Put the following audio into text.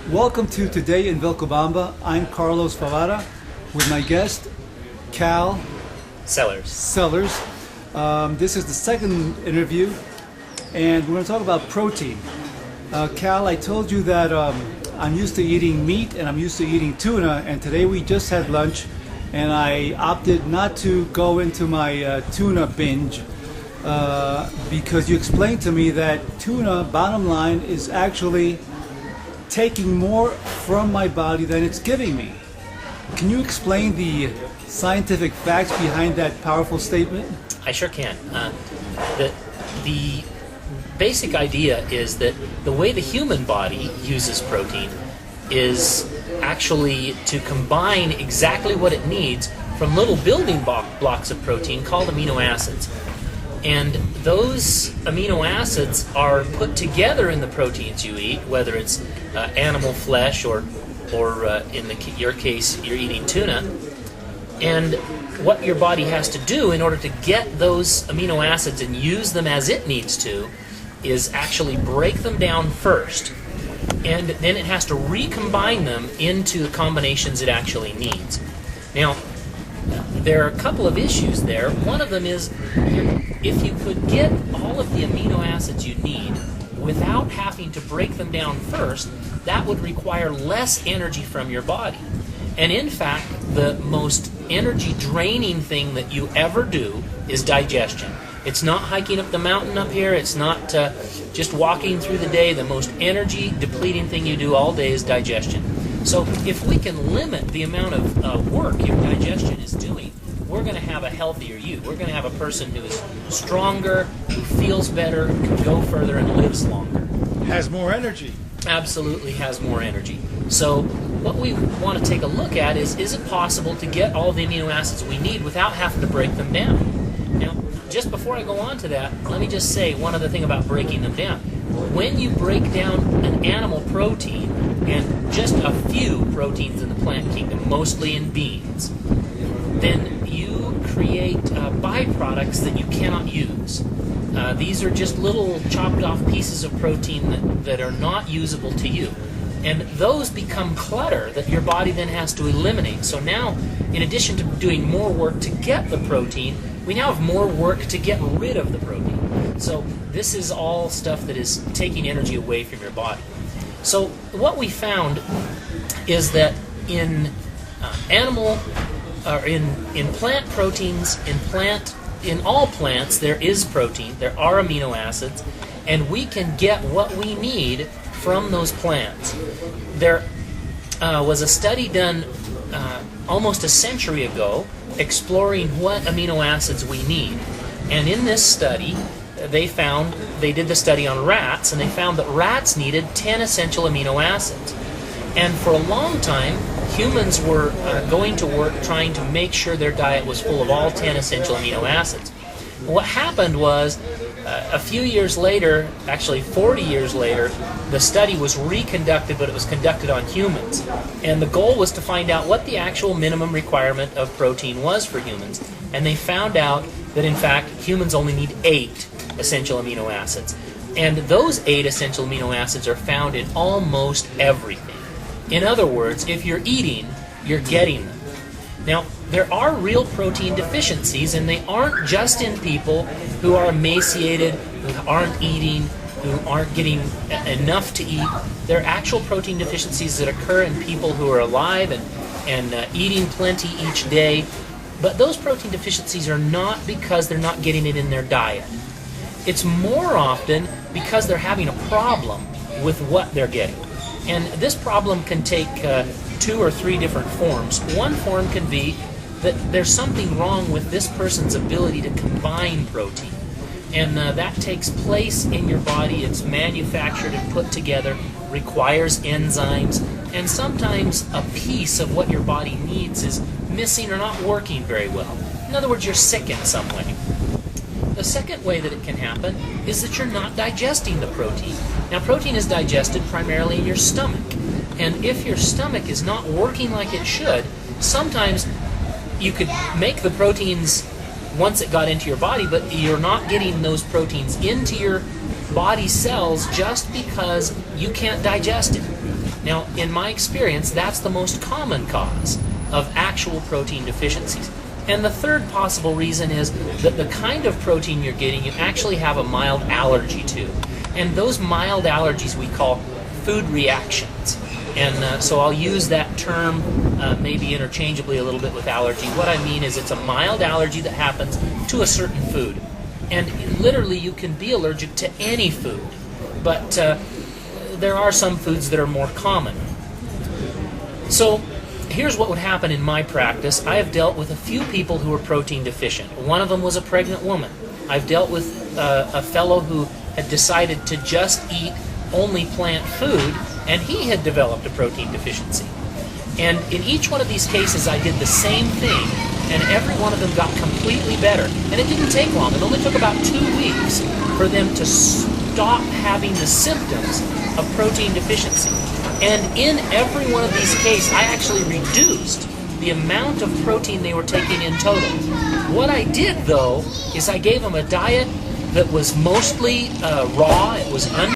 Welcome to Today in Vilcabamba. I'm Carlos Fabara with my guest, Kal Sellers. This is the second interview, and we're going to talk about protein. Kal, I told you that I'm used to eating meat and I'm used to eating tuna, and today we just had lunch, and I opted not to go into my tuna binge because you explained to me that tuna, bottom line, is actually taking more from my body than it's giving me. Can you explain the scientific facts behind that powerful statement? I sure can. The basic idea is that the way the human body uses protein is actually to combine exactly what it needs from little building blocks of protein called amino acids. And those amino acids are put together in the proteins you eat, whether it's animal flesh or in your case, you're eating tuna. And what your body has to do in order to get those amino acids and use them as it needs to is actually break them down first. And then it has to recombine them into the combinations it actually needs. Now, there are a couple of issues there. One of them is if you could get all of the amino acids you need without having to break them down first, that would require less energy from your body. And in fact, the most energy draining thing that you ever do is digestion. It's not hiking up the mountain up here. It's not just walking through the day. The most energy depleting thing you do all day is digestion. So if we can limit the amount of work your digestion is doing, we're going to have a healthier you. We're going to have a person who is stronger, who feels better, can go further, and lives longer. Has more energy. Absolutely has more energy. So what we want to take a look at is it possible to get all the amino acids we need without having to break them down? Now, just before I go on to that, let me just say one other thing about breaking them down. When you break down an animal protein, and just a few proteins in the plant kingdom, mostly in beans, then you create byproducts that you cannot use. These are just little chopped off pieces of protein that are not usable to you. And those become clutter that your body then has to eliminate. So now, in addition to doing more work to get the protein, we now have more work to get rid of the protein. So this is all stuff that is taking energy away from your body. So what we found is that in plant proteins, in all plants there is protein, there are amino acids, and we can get what we need from those plants. There was a study done almost a century ago exploring what amino acids we need. And in this study, they did the study on rats, and they found that rats needed 10 essential amino acids. And for a long time, humans were going to work trying to make sure their diet was full of all 10 essential amino acids. What happened was, a few years later, actually 40 years later, the study was reconducted, but it was conducted on humans. And the goal was to find out what the actual minimum requirement of protein was for humans. And they found out that, in fact, humans only need 8 essential amino acids. And those 8 essential amino acids are found in almost everything. In other words, if you're eating, you're getting them. Now, there are real protein deficiencies, and they aren't just in people who are emaciated, who aren't eating, who aren't getting enough to eat. There are actual protein deficiencies that occur in people who are alive and eating plenty each day. But those protein deficiencies are not because they're not getting it in their diet. It's more often because they're having a problem with what they're getting. And this problem can take 2 or 3 different forms. One form can be that there's something wrong with this person's ability to combine protein. And that takes place in your body. It's manufactured and put together, requires enzymes, and sometimes a piece of what your body needs is missing or not working very well. In other words, you're sick in some way. The second way that it can happen is that you're not digesting the protein. Now, protein is digested primarily in your stomach. And if your stomach is not working like it should, sometimes you could make the proteins once it got into your body, but you're not getting those proteins into your body cells just because you can't digest it. Now, in my experience, that's the most common cause of actual protein deficiencies. And the third possible reason is that the kind of protein you're getting, you actually have a mild allergy to. And those mild allergies we call food reactions. And so I'll use that term maybe interchangeably a little bit with allergy. What I mean is it's a mild allergy that happens to a certain food. And literally you can be allergic to any food. But there are some foods that are more common. So here's what would happen in my practice. I have dealt with a few people who are protein deficient. One of them was a pregnant woman. I've dealt with a fellow who had decided to just eat only plant food, and he had developed a protein deficiency. And in each one of these cases, I did the same thing, and every one of them got completely better. And it didn't take long. It only took about 2 weeks for them to stop having the symptoms of protein deficiency. And in every one of these cases, I actually reduced the amount of protein they were taking in total. What I did, though, is I gave them a diet that was mostly raw. It was